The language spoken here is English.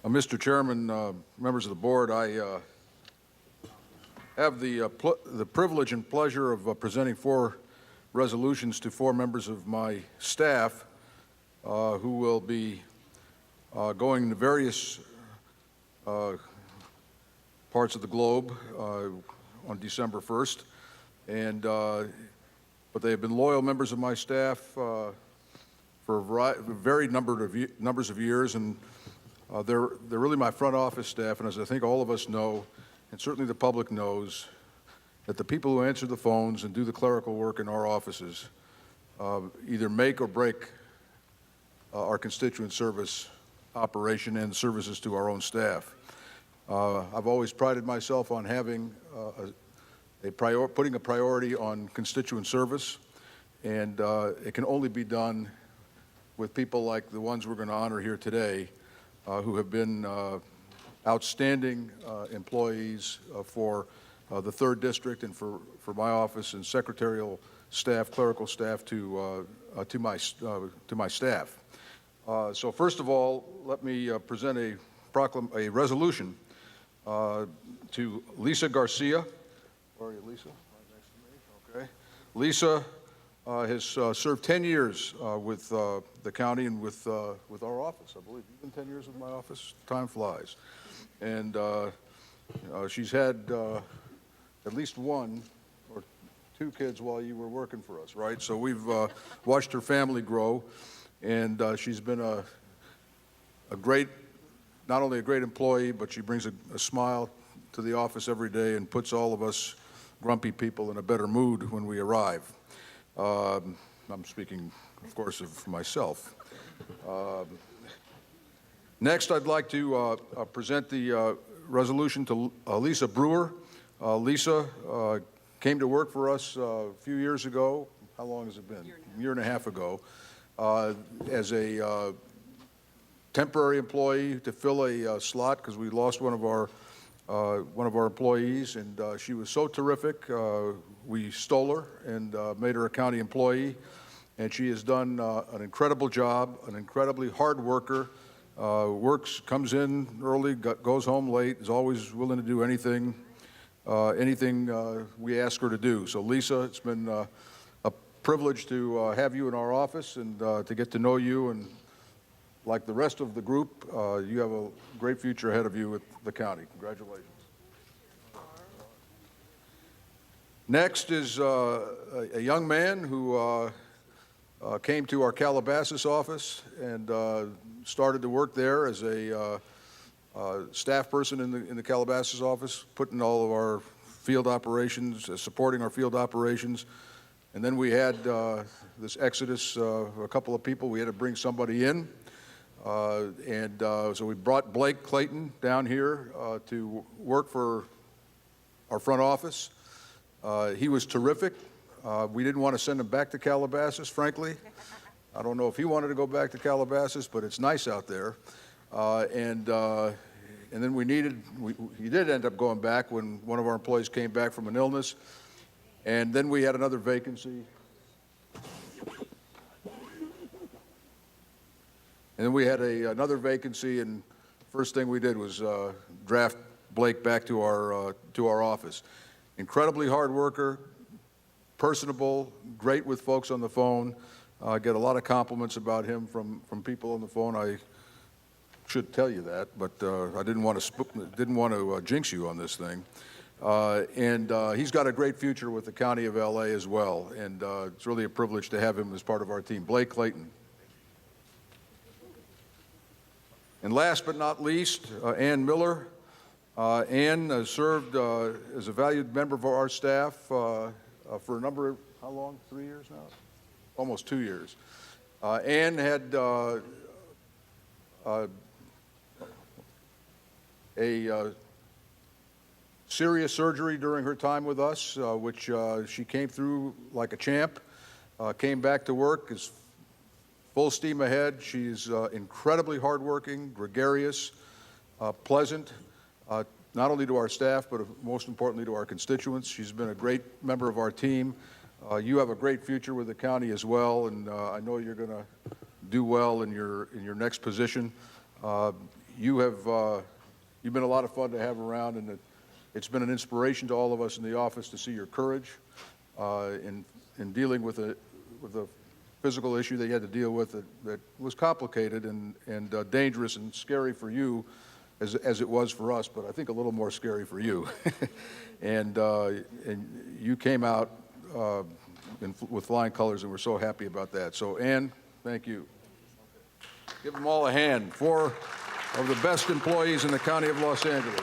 Mr. Chairman, members of the board, I have the privilege and pleasure of presenting 4 resolutions to 4 members of my staff who will be going to various parts of the globe on December 1st, but they have been loyal members of my staff for varied numbers of years, and they're really my front office staff. And as I think all of us know, and certainly the public knows, that the people who answer the phones and do the clerical work in our offices either make or break our constituent service operation and services to our own staff. I've always prided myself on having putting a priority on constituent service, and it can only be done with people like the ones we're going to honor here today, who have been outstanding employees for the 3rd District and for my office and secretarial staff, clerical staff to my staff. So first of all, let me present a resolution to Lisa Garcia. Where are you, Lisa? Right next to me. Okay. Lisa has served 10 years with the county and with our office. I believe you've been 10 years with my office. Time flies. And she's had at least 1 or 2 kids while you were working for us, right? So we've watched her family grow, and she's been a great, not only a great employee, but she brings a smile to the office every day and puts all of us grumpy people in a better mood when we arrive. I'm speaking, of course, of myself. Next, I'd like to present the resolution to Lisa Brewer. Lisa came to work for us a few years ago. How long has it been? A year and a half ago, as a temporary employee to fill a slot because we lost one of our employees, and she was so terrific. We stole her and made her a county employee, and she has done an incredible job, an incredibly hard worker, comes in early, goes home late, is always willing to do anything we ask her to do. So Lisa, it's been a privilege to have you in our office and to get to know you, and like the rest of the group, you have a great future ahead of you with the county. Congratulations. Next is a young man who came to our Calabasas office and started to work there as a staff person in the Calabasas office, putting all of our field operations, supporting our field operations. And then we had this exodus of a couple of people. We had to bring somebody in. So we brought Blake Clayton down here to work for our front office. He was terrific. We didn't want to send him back to Calabasas, frankly. I don't know if he wanted to go back to Calabasas, but it's nice out there. And then he did end up going back when one of our employees came back from an illness. And then we had another vacancy. And then we had another vacancy, and first thing we did was draft Blake back to our office. Incredibly hard worker, personable, great with folks on the phone. I get a lot of compliments about him from people on the phone. I should tell you that, but I didn't want to jinx you on this thing. And he's got a great future with the County of LA as well, and it's really a privilege to have him as part of our team. Blake Clayton. And last but not least, Ann Miller. Ann served as a valued member of our staff for a number of, how long? 3 years now? Almost 2 years. Ann had a serious surgery during her time with us, which she came through like a champ, came back to work, is full steam ahead. She's incredibly hardworking, gregarious, pleasant, not only to our staff, but most importantly to our constituents. She's been a great member of our team. You have a great future with the county as well, and I know you're going to do well in your next position. you've been a lot of fun to have around, and it's been an inspiration to all of us in the office to see your courage in dealing with a physical issue that you had to deal with that was complicated and dangerous and scary for you, as it was for us, but I think a little more scary for you. and you came out with flying colors, and we're so happy about that. So, Ann, thank you. Give them all a hand. 4 of the best employees in the County of Los Angeles.